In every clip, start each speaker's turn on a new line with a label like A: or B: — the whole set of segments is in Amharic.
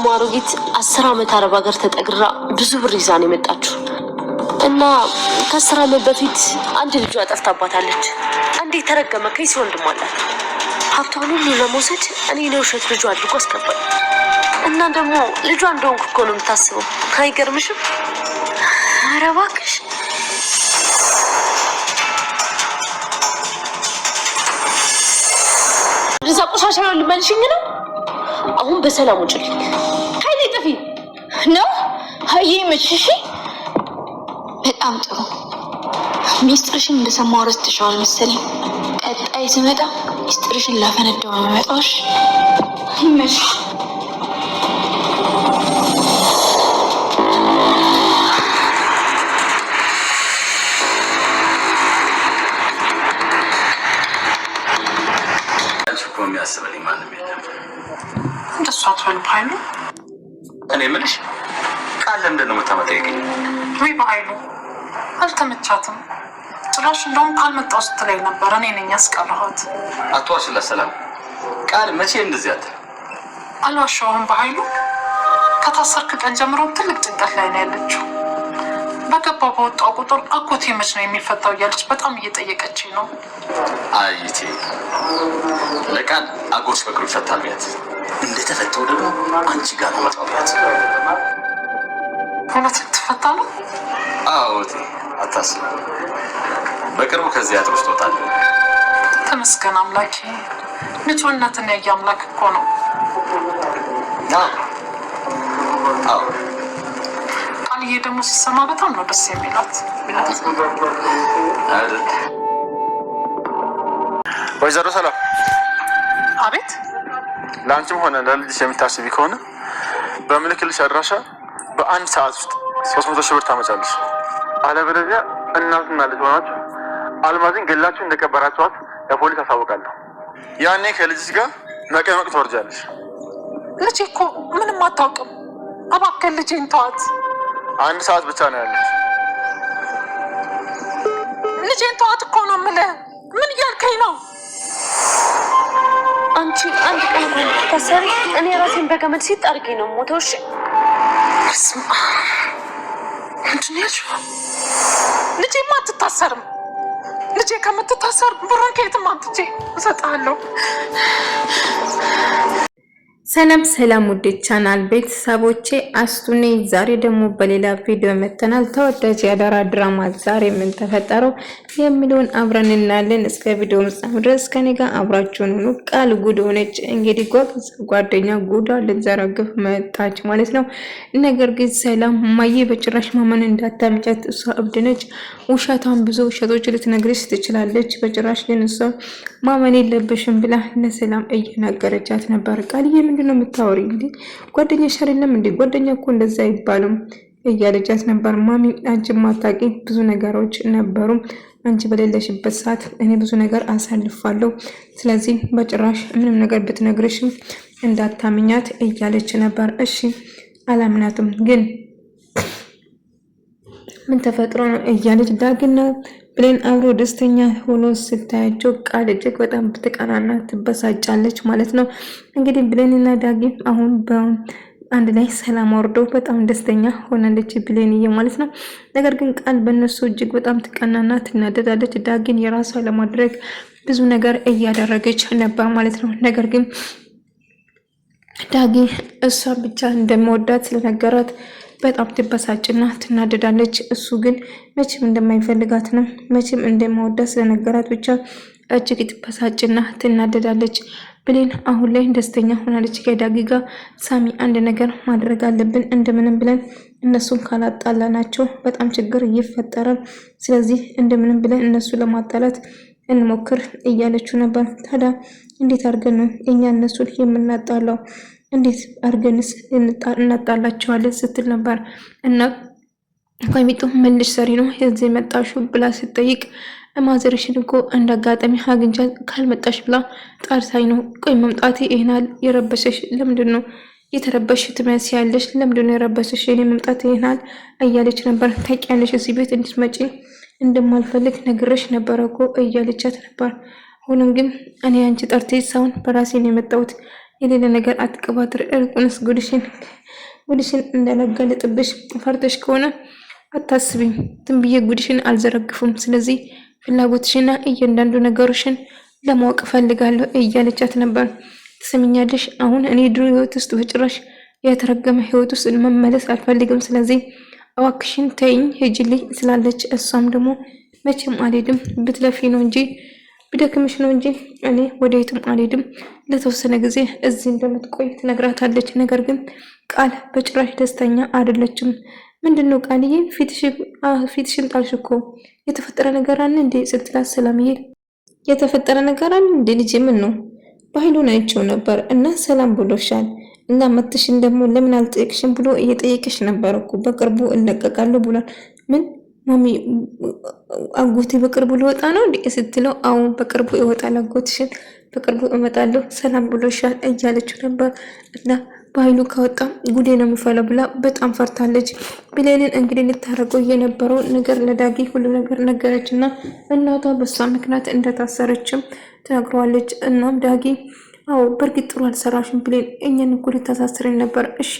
A: ደግሞ አሮጊት 10 ዓመት አረብ ሀገር ተጠግራ ብዙ ብር ይዛ ነው የመጣችው እና ከ10 ዓመት በፊት አንድ ልጇ ጠፍታባታለች። አንዴ ተረገመ ከይስ ወንድም አላት። ሀብቷን ሁሉ ለመውሰድ እኔ ነው ውሸት ልጇ አድርጎ አስገባኝ እና ደግሞ ልጇ እንደሆንኩ እኮ ነው የምታስበው። አይገርምሽም? ኧረ እባክሽ ለዛ ቆሻሻውን ልመልሽኝ ነው። አሁን በሰላም ውጭልኝ። ኃይሌ ጥፊ ነው ሀይ መችሽ።
B: በጣም ጥሩ ሚስጥርሽን እንደሰማው ረስተሻል መሰለኝ። ቀጣይ ስመጣ ሚስጥርሽን ላፈነዳው መጣሽ ይመሽ።
C: የሚያስበልኝ ማንም የለም።
D: እንደሷ አትበል በኃይሉ።
C: እኔ የምልሽ ቃል ለምንድን ነው የምታመጣው?
D: ወይ በኃይሉ አልተመቻትም ጭራሽ። እንደውም ካልመጣሁ ስትለኝ ነበር። እኔ ነኝ ያስቀረኋት።
C: አትዋሽላት ሰላም። ቃል መቼ እንደዚህ አትል።
D: አልዋሻሁም በኃይሉ። ከታሰርክ ቀን ጀምሮ ትልቅ ጭንቀት ላይ ነው ያለችው። በገባው በወጣው ቁጥር አጎቴ መች ነው የሚፈታው እያለች በጣም እየጠየቀችኝ ነው።
C: አይቴ ለቃል አጎርሽ በቅርቡ ይፈታል ቢያት፣ እንደተፈታው ደግሞ አንቺ ጋር ነው መጣው ቢያት።
D: እውነት ልትፈታ ነው?
C: አዎ እቴ አታስብ፣ በቅርቡ ከዚህ አጥሮሽ ትወጣለህ።
D: ተመስገን አምላኬ። ንጹህነትን ያየ አምላክ እኮ ነው።
C: አዎ
D: ቃልዬ ደግሞ ሲሰማ በጣም ነው ደስ የሚላት።
E: ወይዘሮ ሰላም።
D: አቤት።
E: ለአንቺም ሆነ ለልጅሽ የምታስቢ ከሆነ በምልክልሽ አድራሻ በአንድ ሰዓት ውስጥ 300 ሺህ ብር ታመጫለሽ። አለበለዚያ እናትና ልጅ ሆናችሁ አልማዝን ገላችሁ እንደቀበራችኋት ለፖሊስ አሳውቃለሁ። ያኔ ከልጅሽ ጋር መቀመቅ ትወርጃለሽ።
D: ልጄ እኮ ምንም አታውቅም። እባክህ ልጄን ተዋት።
E: አንድ ሰዓት ብቻ ነው ያለች።
D: ልጄን ተዋት እኮ ነው የምልህ። ምን እያልከኝ ነው?
A: አንቺ አንድ ቀን ከሰሪ እኔ ራሴን በገመድ ሲጥ አድርጌ ነው ሞተው። እሺ
D: ምንድን ነው ያልሽው? ልጄማ አትታሰርም። ልጄ ከምትታሰር ብሩን ከየትም አምጥቼ እሰጥሃለሁ።
F: ሰላም ሰላም ውድ ቻናል ቤተሰቦቼ አስቱ ነኝ። ዛሬ ደግሞ በሌላ ቪዲዮ መተናል። ተወዳጅ የአደራ ድራማ ዛሬ ምን ተፈጠረው የሚለውን አብረን እናያለን። እስከ ቪዲዮ ፍጻሜ ድረስ ከኔ ጋር አብራችሁን ሁኑ። ቃል ጉድ ሆነች። እንግዲህ ጓደኛ ጉዳ ልትዘረግፍ መጣች ማለት ነው። ነገር ግን ሰላም ማዬ በጭራሽ ማመን እንዳታምጫት፣ እሷ እብድ ነች፣ ውሸቷን ብዙ ውሸቶች ልትነግርሽ ትችላለች፣ በጭራሽ ግን እሷ ማመን የለብሽም ብላ ለሰላም እየነገረቻት ነበር። ቃልዬ ምንድነው የምታወሪ እንዴ? ጓደኛሽ አይደለም እንዴ? ጓደኛ እኮ እንደዛ አይባልም እያለቻት ነበር። ማሚ አንቺ ማታቂ ብዙ ነገሮች ነበሩ። አንቺ በሌለሽበት ሰዓት እኔ ብዙ ነገር አሳልፋለሁ። ስለዚህ በጭራሽ ምንም ነገር ብትነግርሽም እንዳታምኛት እያለች ነበር። እሺ አላምናትም፣ ግን ምን ተፈጥሮ ነው እያለች ዳግና ብሌን አብሮ ደስተኛ ሆኖ ስታያቸው ቃል እጅግ በጣም ብትቀናና ትበሳጫለች ማለት ነው። እንግዲህ ብሌንና ዳጊም አሁን በአንድ ላይ ሰላም ወርደው በጣም ደስተኛ ሆናለች ብሌንዬ ማለት ነው። ነገር ግን ቃል በእነሱ እጅግ በጣም ትቀናና ትናደዳለች። ዳጊን የራሷ ለማድረግ ብዙ ነገር እያደረገች ነበር ማለት ነው። ነገር ግን ዳጊ እሷ ብቻ እንደምወዳት ስለነገራት በጣም ትበሳጭና ትናደዳለች። እሱ ግን መቼም እንደማይፈልጋት ነው፣ መቼም እንደማይወዳት ስለነገራት ብቻ እጅግ ትበሳጭና ትናደዳለች። ብሌን አሁን ላይ ደስተኛ ሆናለች ከዳጊ ጋር። ሳሚ አንድ ነገር ማድረግ አለብን፣ እንደምንም ብለን እነሱን ካላጣላናቸው በጣም ችግር ይፈጠራል። ስለዚህ እንደምንም ብለን እነሱ ለማጣላት እንሞክር እያለችው ነበር። ታዲያ እንዴት አድርገን ነው እኛ እነሱን የምናጣላው? እንዴት አርገንስ እናጣላቸዋለን ስትል ነበር። እና ቆይሚጡ ምንልሽ ሰሪ ነው እዚህ መጣሹ ብላ ስትጠይቅ ማዘርሽን እኮ እንዳጋጣሚ አግኝቻት ካልመጣሽ ብላ ጣርሳኝ ነው። ቆይ መምጣቴ ይሄናል የረበሸሽ? ለምንድን ነው የተረበሽ ትመስያለሽ? ለምንድን ነው የረበሸሽ? እኔ መምጣቴ ይሄናል እያለች ነበር። ታውቂያለሽ እዚህ ቤት እንድትመጪ እንደማልፈልግ ነግሬሽ ነበር እኮ እያለቻት ነበር። ሆኖም ግን እኔ አንቺ ጠርቴ ሳይሆን በራሴ ነው የመጣሁት። የሌለ ነገር አትቀባጥር። እርቁንስ ጉድሽን እንዳላጋለጥብሽ ፈርተሽ ከሆነ አታስብኝ። ትንብዬ ጉድሽን አልዘረግፉም። ስለዚህ ፍላጎትሽና እያንዳንዱ ነገሮችን ለማወቅ ፈልጋለሁ እያለቻት ነበር። ትሰሚኛለሽ? አሁን እኔ ድሮ ህይወት ውስጥ በጭራሽ የተረገመ ህይወት ውስጥ መመለስ አልፈልግም። ስለዚህ እባክሽን ተይኝ ሂጂልኝ ስላለች እሷም ደግሞ መቼም አልሄድም፣ ብትለፊ ነው እንጂ ብደክምሽ ነው እንጂ እኔ ወደ የትም አልሄድም፣ ለተወሰነ ጊዜ እዚህ እንደምትቆይ ትነግራታለች። ነገር ግን ቃል በጭራሽ ደስተኛ አይደለችም። ምንድነው ቃልዬ ፊትሽን ጣልሽ እኮ የተፈጠረ ነገር አለ እንዴ ስትላት ሰላምዬ የተፈጠረ ነገር አለ እንዴ ልጅ ምን ነው በኃይሉን አይቼው ነበር እና ሰላም ብሎሻል እና መጥሽን ደግሞ ለምን አልጠየቅሽም ብሎ እየጠየቅሽ ነበር እኮ በቅርቡ እለቀቃለሁ ብሏል። ምን ማሚ አጎቴ በቅርቡ ሊወጣ ነው እንዴ ስትለው አዎ በቅርቡ ይወጣል አጎትሽን በቅርቡ እመጣለሁ ሰላም ብሎሻል እያለችው ነበር። እና በኃይሉ ከወጣ ጉዴ ነው የሚፈለው ብላ በጣም ፈርታለች። ብሌንን እንግዲህ ልታረገው የነበረው ነገር ለዳጊ ሁሉ ነገር ነገረች እና እናቷ በሷ ምክንያት እንደታሰረችም ትነግረዋለች። እናም ዳጊ አዎ በእርግጥ ጥሩ አልሰራሽም ብሌን እኛን እኮ ልታሳስረን ነበር። እሺ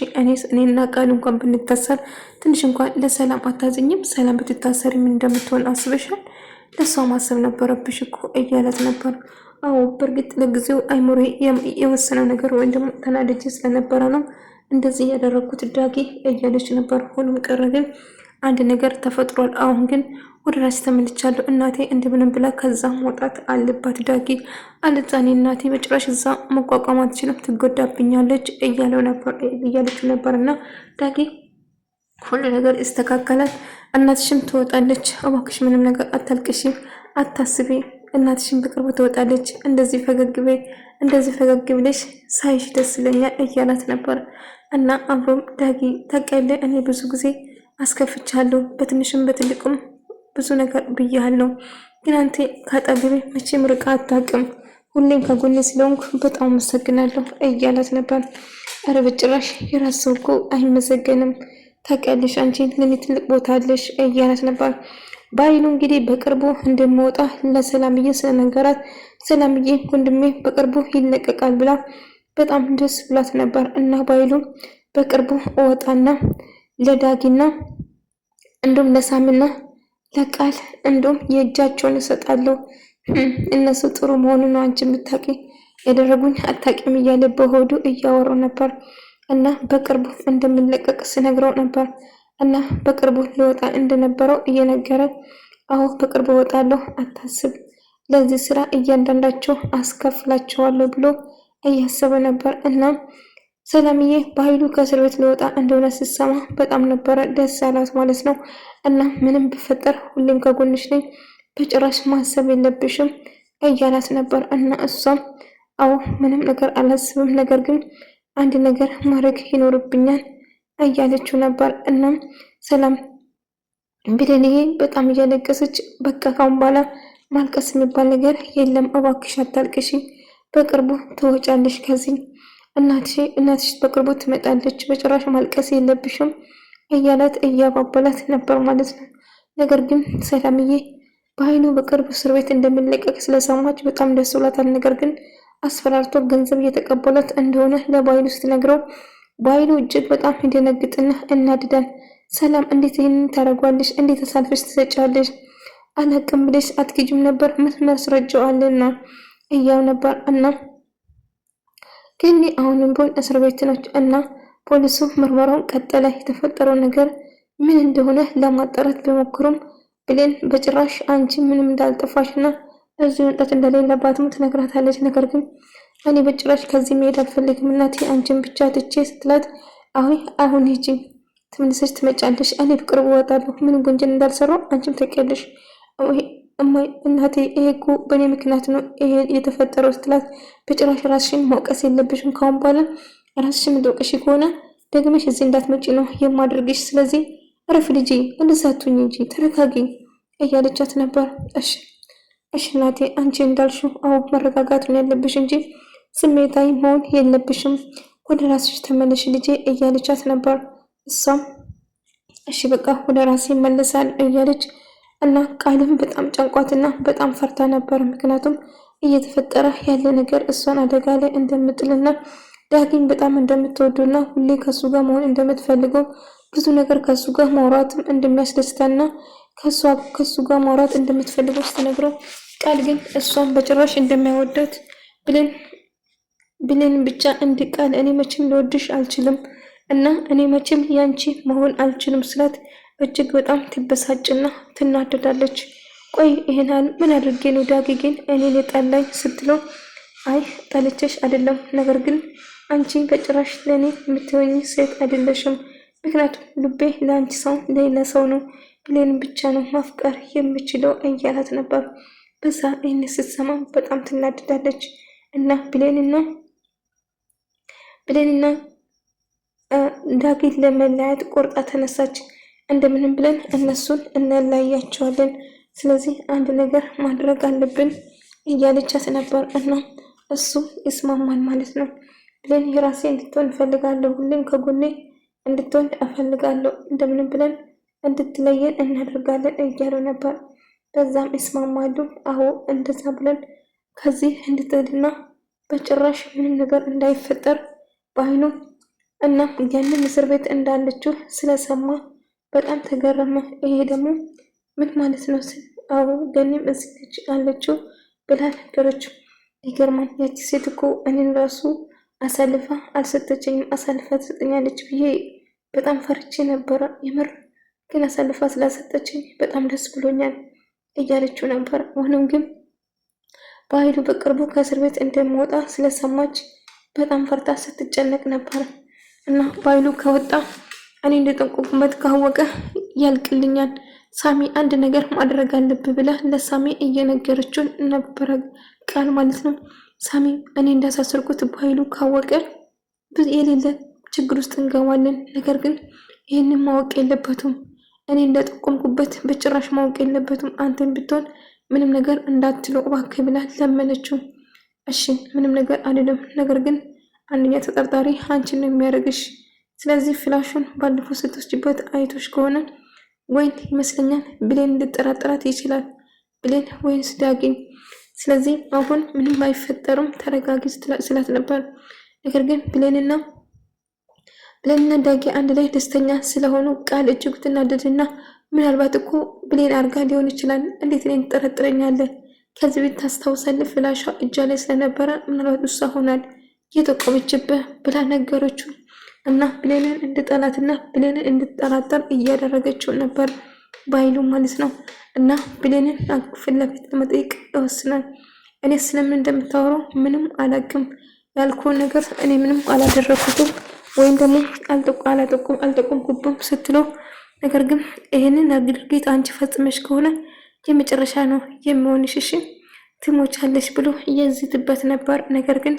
F: እኔና ቃል እንኳን ብንታሰር ትንሽ እንኳን ለሰላም አታዝኝም? ሰላም ብትታሰር ምን እንደምትሆን አስበሻል? ለሷ ማሰብ ነበረብሽ እኮ እያለት ነበር። አዎ በእርግጥ ለጊዜው አይምሮ የወሰነው ነገር ወይም ደግሞ ተናድጄ ስለነበረ ነው እንደዚህ ያደረኩት ዳጊ እያለች ነበር። ሁሉም ቀረ ግን አንድ ነገር ተፈጥሯል። አሁን ግን ወደ ራሴ ተመልቻለሁ። እናቴ እንደምንም ብላ ከዛ መውጣት አለባት ዳጊ አለዛኔ እናቴ በጭራሽ እዛ መቋቋም አትችልም፣ ትጎዳብኛለች እያለችው ነበር። እና ዳጊ ሁሉ ነገር ይስተካከላል፣ እናትሽም ትወጣለች። እባክሽ ምንም ነገር አታልቅሽ፣ አታስቢ፣ እናትሽም በቅርቡ ትወጣለች። እንደዚህ ፈገግ ብለሽ ሳይሽ ደስ ይለኛል እያላት ነበር። እና አብሮም ዳጊ ታውቂያለሽ እኔ ብዙ ጊዜ አስከፍቻለሁ፣ በትንሽም በትልቁም ብዙ ነገር ብያለሁ፣ ግን አንተ ካጠገቤ መቼም ርቃ አታውቅም፣ ሁሌም ከጎኔ ስለሆንኩ በጣም አመሰግናለሁ እያላት ነበር። ኧረ በጭራሽ የራስ ሰው እኮ አይመሰገንም፣ ታውቂያለሽ አንቺ ለኔ ትልቅ ቦታ አለሽ እያላት ነበር። በኃይሉ እንግዲህ በቅርቡ እንደምወጣ ለሰላምዬ ስለነገራት ሰላምዬ ወንድሜ በቅርቡ ይለቀቃል ብላ በጣም ደስ ብላት ነበር። እና በኃይሉ በቅርቡ እወጣና ለዳጊና እንዲሁም ለሳምና ለቃል እንዲሁም የእጃቸውን እሰጣለሁ፣ እነሱ ጥሩ መሆኑን ነው አንቺ የምታውቂ፣ ያደረጉኝ አታውቂም እያለ በሆዱ እያወራው ነበር። እና በቅርቡ እንደምንለቀቅ ስነግረው ነበር። እና በቅርቡ ሊወጣ እንደነበረው እየነገረ አዎ በቅርቡ እወጣለሁ አታስብ፣ ለዚህ ስራ እያንዳንዳቸው አስከፍላቸዋለሁ ብሎ እያሰበ ነበር። እና ሰላምዬ በኃይሉ ከእስር ቤት ሊወጣ እንደሆነ ስትሰማ በጣም ነበረ ደስ ያላት ማለት ነው። እና ምንም ቢፈጠር ሁሌም ከጎንሽ ነኝ፣ በጭራሽ ማሰብ የለብሽም እያላት ነበር። እና እሷም አዎ ምንም ነገር አላስብም፣ ነገር ግን አንድ ነገር ማድረግ ይኖርብኛል እያለችው ነበር። እናም ሰላም ብሌንዬ በጣም እያለቀሰች በቃ ካሁን በኋላ ማልቀስ የሚባል ነገር የለም፣ እባክሽ አታልቅሽ፣ በቅርቡ ትወጫለሽ ከዚህ፣ እናትሽ በቅርቡ ትመጣለች፣ በጭራሽ ማልቀስ የለብሽም እያላት እያባበላት ነበር ማለት ነው። ነገር ግን ሰላምዬ በኃይሉ በቅርቡ እስር ቤት እንደሚለቀቅ ስለሰማች በጣም ደስ ብሏታል። ነገር ግን አስፈራርቶ ገንዘብ እየተቀበላት እንደሆነ ለበኃይሉ ስትነግረው በኃይሉ እጅግ በጣም ይደነግጥና እናድዳል። ሰላም እንዴት ይህንን ታደርጓለሽ? እንዴት አሳልፈሽ ትሰጫለሽ? አላቅም ብለሽ አትግጂም ነበር? ምን እናስረጀዋለና እያው ነበር። እና ግን አሁንም ቢሆን እስር ቤት ነች እና ፖሊሱ ምርመራውን ቀጠለ። የተፈጠረው ነገር ምን እንደሆነ ለማጣራት ቢሞክሩም ብሌን በጭራሽ አንቺ ምንም እንዳልጠፋሽና እዚህ መምጣት እንደሌለባትም ትነግራታለች። ነገር ግን እኔ በጭራሽ ከዚህ መሄድ አልፈልግም እናቴ አንቺን ብቻ ትቼ ስትላት አሁን ሂጂ ተመልሰሽ ትመጫለሽ፣ እኔ በቅርቡ እወጣለሁ፣ ምንም ወንጀል እንዳልሰራው አንቺም ታውቂያለሽ እማይ እናቴ ይሄ እኮ በእኔ ምክንያት ነው ይሄ የተፈጠረው ስትላት በጭራሽ ራስሽን መውቀስ የለብሽም፣ ካሁን በኋላ ራስሽን የምትወቅሽ ከሆነ ደግመሽ እዚህ እንዳትመጪ ነው የማደርግሽ፣ ስለዚህ እረፍ ልጄ፣ እንደዛ አትሁኝ እንጂ ተረጋጊ እያለቻት ነበር። እሺ እናቴ አንቺ እንዳልሽው አዎ መረጋጋት ነው ያለብሽ እንጂ ስሜታዊ መሆን የለብሽም፣ ወደ ራስሽ ተመለሽ ልጄ እያለቻት ነበር። እሷም እሺ በቃ ወደ ራሴ መለሳል እያለች እና ቃልም በጣም ጨንቋትና በጣም ፈርታ ነበር። ምክንያቱም እየተፈጠረ ያለ ነገር እሷን አደጋ ላይ እንደምጥልና ዳጊን በጣም እንደምትወዱና ሁሌ ከሱ ጋር መሆን እንደምትፈልገው ብዙ ነገር ከሱ ጋር ማውራትም እንደሚያስደስታና ከሱ ጋር ማውራት እንደምትፈልገው ስትነግረው ቃል ግን እሷን በጭራሽ እንደማይወዳት ብሌን ብቻ ቃል እኔ መቼም ልወድሽ አልችልም እና እኔ መቼም ያንቺ መሆን አልችልም ስላት እጅግ በጣም ትበሳጭና ትናደዳለች። ቆይ ይሄን ምን አድርጌ ነው ዳጊ ግን እኔን የጠላኝ ስትለው አይ ጠልቼሽ አይደለም፣ ነገር ግን አንቺ በጭራሽ ለእኔ የምትሆኚ ሴት አይደለሽም። ምክንያቱም ልቤ ለአንቺ ሰው ሌላ ሰው ነው፣ ብሌን ብቻ ነው ማፍቀር የምችለው እያላት ነበር። በዛ ይህን ስትሰማ በጣም ትናደዳለች እና ብሌንና ዳጊን ለመለያየት ቆርጣ ተነሳች። እንደምንም ብለን እነሱን እንለያያቸዋለን፣ ስለዚህ አንድ ነገር ማድረግ አለብን እያለቻት ነበር እና እሱ ይስማማል ማለት ነው። ብሌን የራሴ እንድትሆን እፈልጋለሁ፣ ሁሌም ከጎኔ እንድትሆን እፈልጋለሁ፣ እንደምንም ብለን እንድትለየን እናደርጋለን እያሉ ነበር። በዛም ይስማማሉ። አዎ እንደዛ ብለን ከዚህ እንድትሄድና በጭራሽ ምንም ነገር እንዳይፈጠር በአይኑ እና ያንን እስር ቤት እንዳለችው ስለሰማ በጣም ተገረመ። ይሄ ደግሞ ምን ማለት ነው? አዎ ገኒም እዚህ ልጅ አለችው ብላ ነገረችው። ይገርማል። ያቺ ሴት እኮ እኔን ራሱ አሳልፋ አልሰጠችኝም፣ አሳልፋ ትሰጠኛለች ብዬ በጣም ፈርቼ ነበረ። የምር ግን አሳልፋ ስላሰጠችኝ በጣም ደስ ብሎኛል እያለችው ነበር። ሆኖም ግን በኃይሉ በቅርቡ ከእስር ቤት እንደሚወጣ ስለሰማች በጣም ፈርታ ስትጨነቅ ነበር እና በኃይሉ ከወጣ እኔ እንደጠቆምኩበት ካወቀ ያልቅልኛል፣ ሳሚ አንድ ነገር ማድረግ አለብህ ብላ ለሳሚ እየነገረችው ነበረ ቃል ማለት ነው። ሳሚ እኔ እንዳሳሰርኩት በኃይሉ ካወቀ የሌለ ችግር ውስጥ እንገባለን፣ ነገር ግን ይህንን ማወቅ የለበትም፣ እኔ እንደጠቆምኩበት በጭራሽ ማወቅ የለበትም፣ አንተን ብትሆን ምንም ነገር እንዳትለው እባክህ ብላ ለመነችው። እሺ ምንም ነገር አይደለም፣ ነገር ግን አንደኛ ተጠርጣሪ አንቺን ነው የሚያደርግሽ። ስለዚህ ፍላሹን ባለፈው ስትወስጂበት አይቶሽ ከሆነ ወይን ይመስለኛል ብሌን ልጠራጠራት ይችላል፣ ብሌን ወይንስ ዳጊን። ስለዚህ አሁን ምንም አይፈጠርም ተረጋጊ ስላት ነበር። ነገር ግን ብሌንና ዳጊ አንድ ላይ ደስተኛ ስለሆኑ ቃል እጅግ ትናደድና ምናልባት እኮ ብሌን አርጋ ሊሆን ይችላል፣ እንዴት እኔን ትጠረጥረኛለህ? ከዚህ ቤት ታስታውሳለህ? ፍላሿ እጇ ላይ ስለነበረ ምናልባት እሷ ሆናል የተቆመችብህ ብላ ነገረችው እና ብሌንን እንድጠላትና ብሌንን እንድጠራጠር እያደረገችው ነበር በኃይሉ ማለት ነው። እና ብሌንን ፊት ለፊት ለመጠየቅ ይወስናል። እኔ ስለምን እንደምታወራው ምንም አላውቅም፣ ያልኩህን ነገር እኔ ምንም አላደረኩትም ወይም ደግሞ አልጠቆምኩብም ስትለው፣ ነገር ግን ይሄንን ድርጊት አንቺ ፈጽመሽ ከሆነ የመጨረሻ ነው የሚሆንሽ፣ እሺ ትሞቻለሽ ብሎ እየዝትበት ነበር። ነገር ግን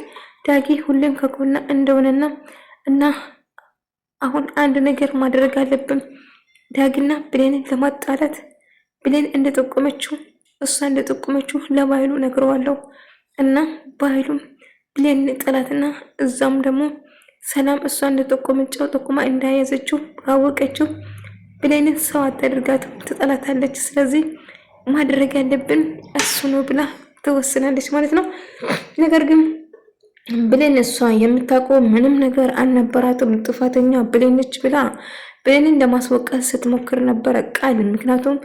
F: ዳጊ ሁሌም ከጎና እንደሆነና እና አሁን አንድ ነገር ማድረግ አለብን፣ ዳጊና ብሌንን ለማጣላት ብሌን እሷ እንደጠቆመችው ለባይሉ ነግረዋለሁ እና ባይሉም ብሌን ጠላትና እዛም ደግሞ ሰላም እሷ እንደጠቆመችው ጠቁማ እንዳያዘችው ካወቀችው ብሌንን ሰው አታደርጋትም፣ ትጠላታለች። ስለዚህ ማድረግ ያለብን እሱ ነው ብላ ትወስናለች ማለት ነው። ነገር ግን ብሌን እሷ የምታውቀው ምንም ነገር አልነበራትም። ጥፋተኛ ብሌን ነች ብላ ብሌንን ለማስወቀስ ስትሞክር ነበረ ቃል። ምክንያቱም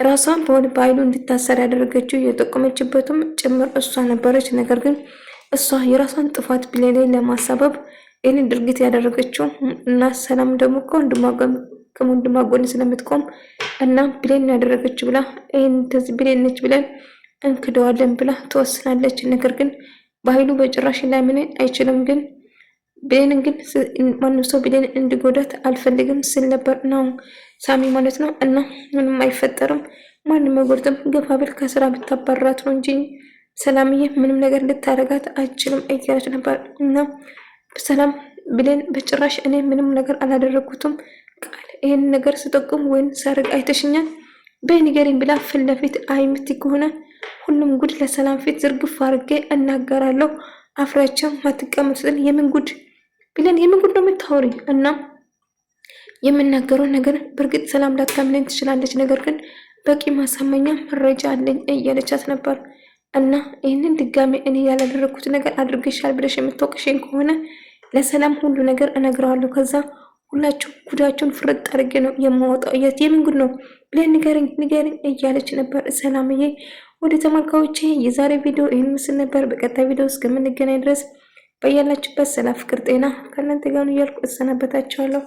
F: ራሷን በኃይሉ እንድታሰር ያደረገችው የጠቆመችበትም ጭምር እሷ ነበረች። ነገር ግን እሷ የራሷን ጥፋት ብሌን ላይ ለማሳበብ ይህንን ድርጊት ያደረገችው እና ሰላም ደግሞ ከወንድሟ ጎን ስለምትቆም እና ብሌን ያደረገችው ብላ ይህን ብሌን ነች ብለን እንክደዋለን ብላ ትወስናለች። ነገር ግን በኃይሉ በጭራሽ ላምን አይችልም። ግን ብሌንን ግን ማንም ሰው ብሌን እንዲጎዳት አልፈልግም ስል ነበር ነው ሳሚ ማለት ነው። እና ምንም አይፈጠርም፣ ማንም አይጎድትም፣ ገፋ ብል ከስራ ብታባራት ነው እንጂ ሰላምዬ ምንም ነገር ልታረጋት አይችልም እያለች ነበር። እና ሰላም ብሌን በጭራሽ እኔ ምንም ነገር አላደረኩትም፣ ቃል ይህን ነገር ስጠቁም ወይም ሳርግ አይተሽኛል በንገሪኝ ብላ ፊት ለፊት አይምት ከሆነ ሁሉም ጉድ ለሰላም ፊት ዝርግፍ አድርጌ እናገራለሁ። አፍራቸው ማትቀመጡትን የምን ጉድ ብለን የምን ጉድ ነው የምታወሪ? እና የምናገረው ነገር በእርግጥ ሰላም ላታምነኝ ትችላለች፣ ነገር ግን በቂ ማሳመኛ መረጃ አለኝ እያለቻት ነበር። እና ይህንን ድጋሜ እኔ ያላደረኩት ነገር አድርገሻል ብለሽ የምትወቅሽኝ ከሆነ ለሰላም ሁሉ ነገር እነግረዋለሁ። ከዛ ሁላችሁ ጉዳችሁን ፍርጥ አድርጌ ነው የማወጣው። የምን ጉድ ነው ብለን ንገረኝ እያለች ነበር ሰላምዬ። ወደ ተመልካዮቼ የዛሬ ቪዲዮ ይህን ምስል ነበር። በቀጣይ ቪዲዮ እስከምንገናኝ ድረስ በያላችሁበት ሰላም፣ ፍቅር፣ ጤና ከእናንተ ጋር ነው እያልኩ እሰናበታችኋለሁ።